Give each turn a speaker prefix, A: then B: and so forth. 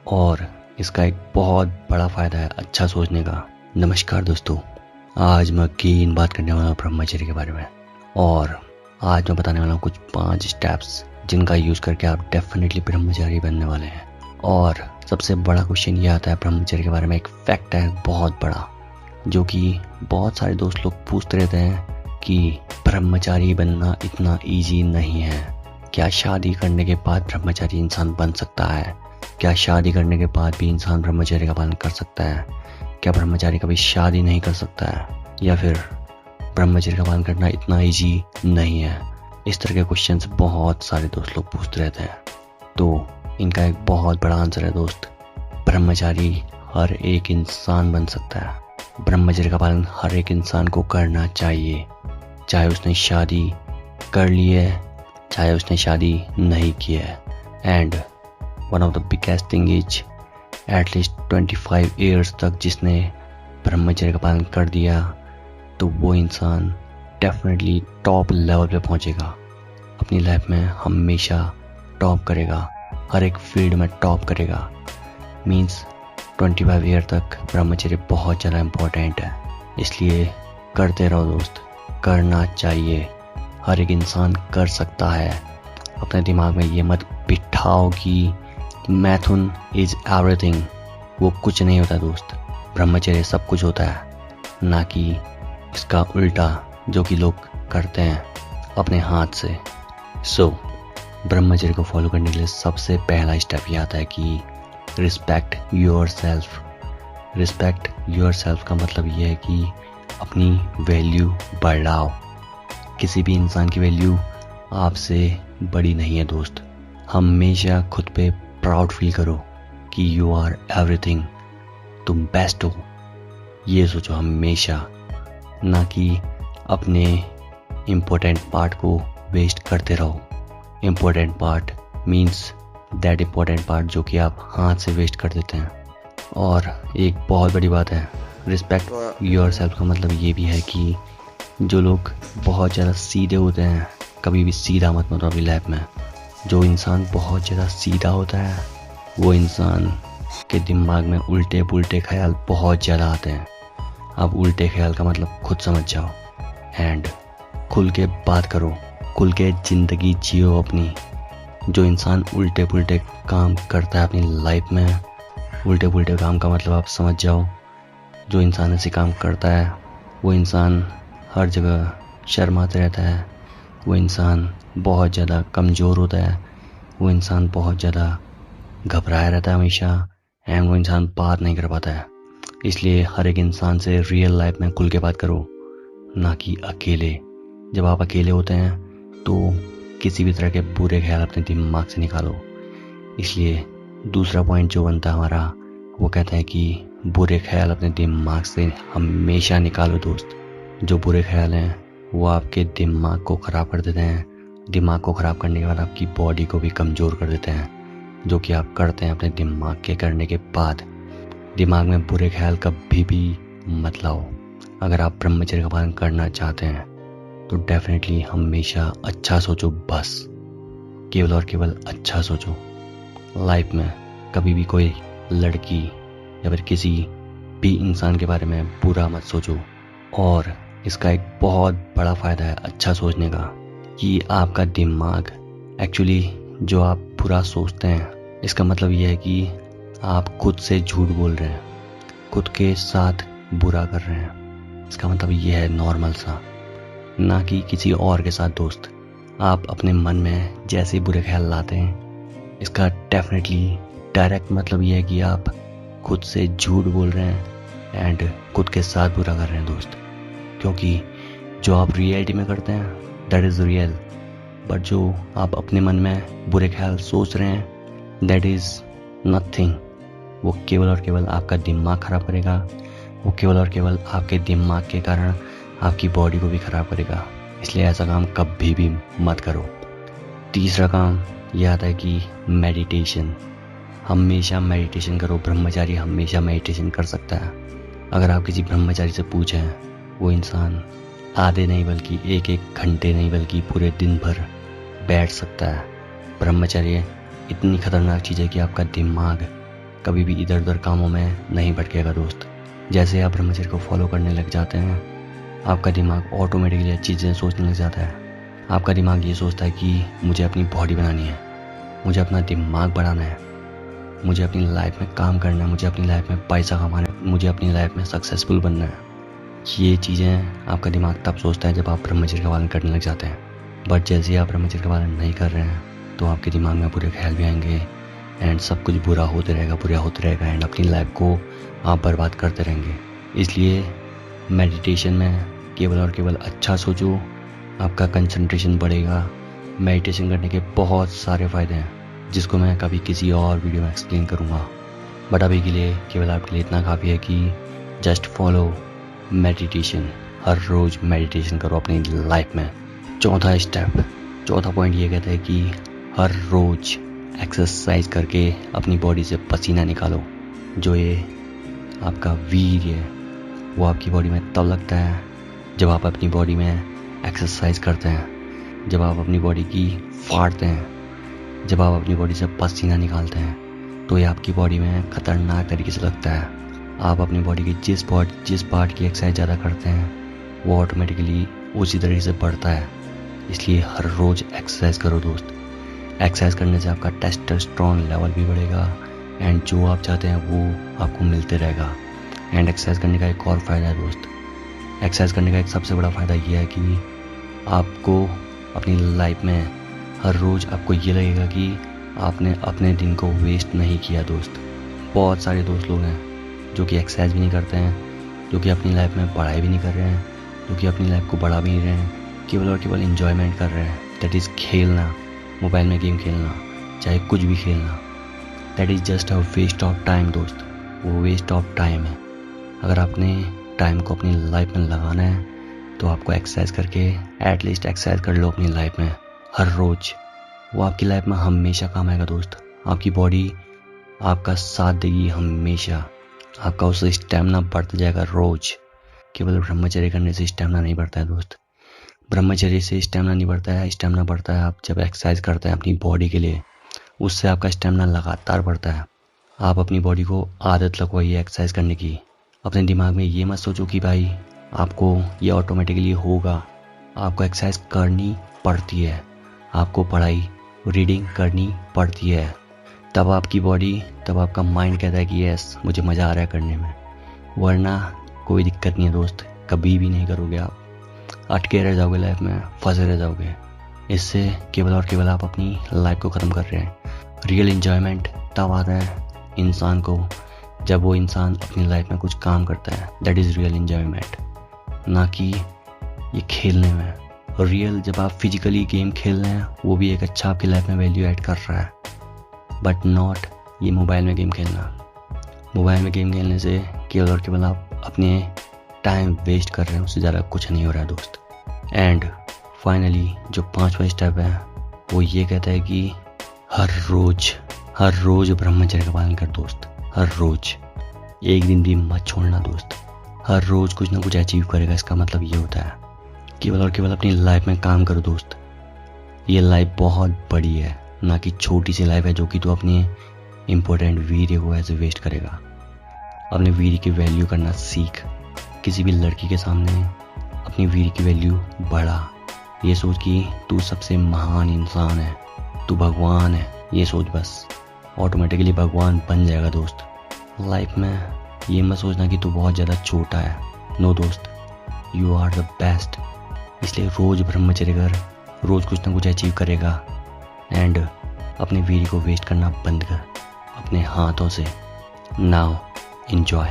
A: और इसका एक बहुत बड़ा फ़ायदा है अच्छा सोचने का। नमस्कार दोस्तों, आज मैं अगेन बात करने वाला हूँ ब्रह्मचर्य के बारे में। और आज मैं बताने वाला हूँ कुछ 5 स्टेप्स जिनका यूज़ करके आप डेफिनेटली ब्रह्मचारी बनने वाले हैं। और सबसे बड़ा क्वेश्चन ये आता है ब्रह्मचर्य के बारे में, एक फैक्ट है बहुत बड़ा, जो कि बहुत सारे दोस्त लोग पूछते रहते हैं कि ब्रह्मचारी बनना इतना ईजी नहीं है। क्या शादी करने के बाद ब्रह्मचारी इंसान बन सकता है? क्या शादी करने के बाद भी इंसान ब्रह्मचर्य का पालन कर सकता है? क्या ब्रह्मचारी कभी शादी नहीं कर सकता है? या फिर ब्रह्मचर्य का पालन करना इतना ईजी नहीं है? इस तरह के क्वेश्चंस बहुत सारे दोस्त लोग पूछते रहते हैं। तो इनका एक बहुत बड़ा आंसर है दोस्त, ब्रह्मचारी हर एक इंसान बन सकता है। ब्रह्मचर्य का पालन हर एक इंसान को करना चाहिए, चाहे उसने शादी कर ली है, चाहे उसने शादी नहीं की है। And one of the biggest thing is at least 25 years तक जिसने ब्रह्मचर्य का पालन कर दिया, तो वो इंसान डेफिनेटली टॉप लेवल पे पहुंचेगा, अपनी लाइफ में हमेशा टॉप करेगा, हर एक फील्ड में टॉप करेगा। मीन्स 25 ईयर तक ब्रह्मचर्य बहुत ज़्यादा इम्पोर्टेंट है, इसलिए करते रहो दोस्त, करना चाहिए। हर एक इंसान कर सकता है। अपने दिमाग में ये मत बिठाओ कि मैथुन इज एवरीथिंग। वो कुछ नहीं होता दोस्त, ब्रह्मचर्य सब कुछ होता है, ना कि इसका उल्टा जो कि लोग करते हैं अपने हाथ से। सो ब्रह्मचर्य को फॉलो करने के लिए सबसे पहला स्टेप ये आता है कि respect your self. Respect your self का मतलब ये है कि अपनी वैल्यू बढ़ाओ। किसी भी इंसान की वैल्यू आपसे बड़ी नहीं है दोस्त। हमेशा खुद पे प्राउड फील करो कि यू आर एवरीथिंग, तुम बेस्ट हो, ये सोचो हमेशा, ना कि अपने इम्पोर्टेंट पार्ट को वेस्ट करते रहो। Important part means that important part जो कि आप हाथ से वेस्ट कर देते हैं। और एक बहुत बड़ी बात है, रिस्पेक्ट योर सेल्फ का मतलब ये भी है कि जो लोग बहुत ज़्यादा सीधे होते हैं, कभी भी सीधा मत बनो अपनी लाइफ में। जो इंसान बहुत ज़्यादा सीधा होता है, वो इंसान के दिमाग में उल्टे पुल्टे ख्याल बहुत ज़्यादा आते हैं। अब उल्टे ख्याल का मतलब खुद समझ जाओ। एंड खुल के बात करो, खुल के ज़िंदगी जियो अपनी। जो इंसान उल्टे पुल्टे काम करता है अपनी लाइफ में, उल्टे पुल्टे काम का मतलब आप समझ जाओ, जो इंसान ऐसे काम करता है वो इंसान हर जगह शर्माते रहता है, वो इंसान बहुत ज़्यादा कमज़ोर होता है, वो इंसान बहुत ज़्यादा घबराया रहता है हमेशा, एंड वो इंसान बात नहीं कर पाता है। इसलिए हर एक इंसान से रियल लाइफ में खुल के बात करो, ना कि अकेले। जब आप अकेले होते हैं तो किसी भी तरह के बुरे ख्याल अपने दिमाग से निकालो। इसलिए दूसरा पॉइंट जो बनता है हमारा, वो कहता है कि बुरे ख्याल अपने दिमाग से हमेशा निकालो दोस्त। जो बुरे ख्याल हैं वो आपके दिमाग को ख़राब कर देते हैं। दिमाग को ख़राब करने के बाद आपकी बॉडी को भी कमज़ोर कर देते हैं, जो कि आप करते हैं अपने दिमाग के करने के बाद। दिमाग में बुरे ख्याल कभी भी मत लाओ। अगर आप ब्रह्मचर्य का पालन करना चाहते हैं तो डेफिनेटली हमेशा अच्छा सोचो, बस केवल और केवल अच्छा सोचो। लाइफ में कभी भी कोई लड़की या फिर किसी भी इंसान के बारे में बुरा मत सोचो। और इसका एक बहुत बड़ा फ़ायदा है अच्छा सोचने का, कि आपका दिमाग एक्चुअली जो आप बुरा सोचते हैं, इसका मतलब यह है कि आप खुद से झूठ बोल रहे हैं, खुद के साथ बुरा कर रहे हैं। इसका मतलब यह है नॉर्मल सा, ना कि किसी और के साथ दोस्त। आप अपने मन में जैसे बुरे ख्याल लाते हैं, इसका डेफिनेटली डायरेक्ट मतलब ये है कि आप खुद से झूठ बोल रहे हैं एंड खुद के साथ बुरा कर रहे हैं दोस्त। क्योंकि जो आप रियलिटी में करते हैं दैट इज़ रियल, बट जो आप अपने मन में बुरे ख्याल सोच रहे हैं दैट इज़ नथिंग। वो केवल और केवल आपका दिमाग ख़राब करेगा, वो केवल और केवल आपके दिमाग के कारण आपकी बॉडी को भी ख़राब करेगा। इसलिए ऐसा काम कभी भी मत करो। तीसरा काम यह आता है कि मेडिटेशन। हमेशा मेडिटेशन करो। ब्रह्मचारी हमेशा मेडिटेशन कर सकता है। अगर आप किसी ब्रह्मचारी से पूछें, वो इंसान आधे नहीं बल्कि एक घंटे नहीं बल्कि पूरे दिन भर बैठ सकता है। ब्रह्मचर्य इतनी खतरनाक चीज़ है कि आपका दिमाग कभी भी इधर उधर कामों में नहीं भटकेगा दोस्त। जैसे आप ब्रह्मचर्य को फॉलो करने लग जाते हैं, आपका दिमाग ऑटोमेटिकली अच्छी चीज़ें सोचने लग जाता है। आपका दिमाग ये सोचता है कि मुझे अपनी बॉडी बनानी है, मुझे अपना दिमाग बढ़ाना है, मुझे अपनी लाइफ में काम करना है, मुझे अपनी लाइफ में पैसा कमाना है, मुझे अपनी लाइफ में सक्सेसफुल बनना है। ये चीज़ें आपका दिमाग तब सोचता है जब आप ब्रह्मचर्य का पालन करने लग जाते हैं। बट जैसे ही आप ब्रह्मचर्य का पालन नहीं कर रहे हैं तो आपके दिमाग में बुरे ख्याल भी आएंगे एंड सब कुछ बुरा होते रहेगा एंड अपनी लाइफ को आप बर्बाद करते रहेंगे। इसलिए मेडिटेशन में केवल और केवल अच्छा सोचो, आपका कंसंट्रेशन बढ़ेगा। मेडिटेशन करने के बहुत सारे फ़ायदे हैं जिसको मैं कभी किसी और वीडियो में एक्सप्लेन करूँगा। बट अभी के लिए केवल आपके लिए इतना काफ़ी है कि जस्ट फॉलो मेडिटेशन। हर रोज़ मेडिटेशन करो अपनी लाइफ में। चौथा पॉइंट ये कहता है कि हर रोज़ एक्सरसाइज करके अपनी बॉडी से पसीना निकालो। जो ये आपका वीर्य है वो आपकी बॉडी में तब लगता है जब आप अपनी बॉडी में एक्सरसाइज करते हैं, जब आप अपनी बॉडी की फाड़ते हैं, जब आप अपनी बॉडी से पसीना निकालते हैं, तो ये आपकी बॉडी में ख़तरनाक तरीके से लगता है। आप अपनी बॉडी की जिस पार्ट की एक्सरसाइज ज़्यादा करते हैं वो ऑटोमेटिकली उसी तरीके से बढ़ता है। इसलिए हर रोज़ एक्सरसाइज करो दोस्त। एक्सरसाइज करने से आपका टेस्टोस्टेरोन लेवल भी बढ़ेगा एंड जो आप चाहते हैं वो आपको मिलते रहेगा। एंड एक्सरसाइज करने का एक और फ़ायदा है दोस्त, एक्सरसाइज करने का एक सबसे बड़ा फ़ायदा ये है कि आपको अपनी लाइफ में हर रोज़ आपको ये लगेगा कि आपने अपने दिन को वेस्ट नहीं किया दोस्त। बहुत सारे दोस्त लोग हैं जो कि एक्सरसाइज भी नहीं करते हैं, जो कि अपनी लाइफ में पढ़ाई भी नहीं कर रहे हैं, जो कि अपनी लाइफ को बढ़ा भी नहीं रहे हैं, केवल और केवल इन्जॉयमेंट कर रहे हैं। दैट इज़ खेलना, मोबाइल में गेम खेलना, चाहे कुछ भी खेलना। That is just a waste of time दोस्त, वो वेस्ट ऑफ टाइम है। अगर आपने टाइम को अपनी लाइफ में लगाना है तो आपको एक्सरसाइज करके एटलीस्ट एक्सरसाइज कर लो अपनी लाइफ में हर रोज़। वो आपकी लाइफ में हमेशा काम आएगा दोस्त। आपकी बॉडी आपका साथ देगी हमेशा, आपका उससे स्टेमिना बढ़ता जाएगा रोज़। केवल ब्रह्मचर्य करने से स्टेमिना नहीं बढ़ता है दोस्त। ब्रह्मचर्य से स्टेमिना नहीं बढ़ता है, स्टेमिना बढ़ता है आप जब एक्सरसाइज करते हैं अपनी बॉडी के लिए, उससे आपका स्टेमिना लगातार बढ़ता है। आप अपनी बॉडी को आदत लगवाइए एक्सरसाइज करने की। अपने दिमाग में ये मत सोचो कि भाई आपको ये ऑटोमेटिकली होगा। आपको एक्सरसाइज करनी पड़ती है, आपको पढ़ाई रीडिंग करनी पड़ती है, तब आपकी बॉडी, तब आपका माइंड कहता है कि यस मुझे मज़ा आ रहा है करने में। वरना कोई दिक्कत नहीं है दोस्त, कभी भी नहीं करोगे आप, अटके रह जाओगे लाइफ में, फंसे रह जाओगे। इससे केवल और केवल आप अपनी लाइफ को ख़त्म कर रहे हैं। रियल एन्जॉयमेंट तब आता है इंसान को जब वो इंसान अपनी लाइफ में कुछ काम करता है। दैट इज़ रियल एन्जॉयमेंट, ना कि ये खेलने में। रियल जब आप फिजिकली गेम खेल रहे हैं वो भी एक अच्छा आपकी लाइफ में वैल्यू ऐड कर रहा है, बट नॉट ये मोबाइल में गेम खेलना। मोबाइल में गेम खेलने से केवल और केवल आप अपने टाइम वेस्ट कर रहे हैं, उससे ज़्यादा कुछ नहीं हो रहा है दोस्त। एंड फाइनली जो 5वां स्टेप है वो ये कहता है कि हर रोज़ ब्रह्मचर्य का पालन कर दोस्त। हर रोज़, एक दिन भी मत छोड़ना दोस्त। हर रोज़ कुछ ना कुछ अचीव करेगा, इसका मतलब ये होता है केवल और केवल अपनी लाइफ में काम करो दोस्त। ये लाइफ बहुत बड़ी है, ना कि छोटी सी लाइफ है जो कि तू अपनी इम्पोर्टेंट वीर्य को ऐसे वेस्ट करेगा। अपने वीर्य की वैल्यू करना सीख। किसी भी लड़की के सामने अपनी वीर्य की वैल्यू बढ़ा। ये सोच कि तू सबसे महान इंसान है, तू भगवान है, ये सोच बस, ऑटोमेटिकली भगवान बन जाएगा दोस्त। लाइफ में ये मत सोचना कि तू बहुत ज़्यादा छोटा है। नो दोस्त, यू आर द बेस्ट। इसलिए रोज़ ब्रह्मचर्य कर, रोज़ कुछ ना कुछ अचीव करेगा एंड अपने वीर्य को वेस्ट करना बंद कर अपने हाथों से। Now enjoy.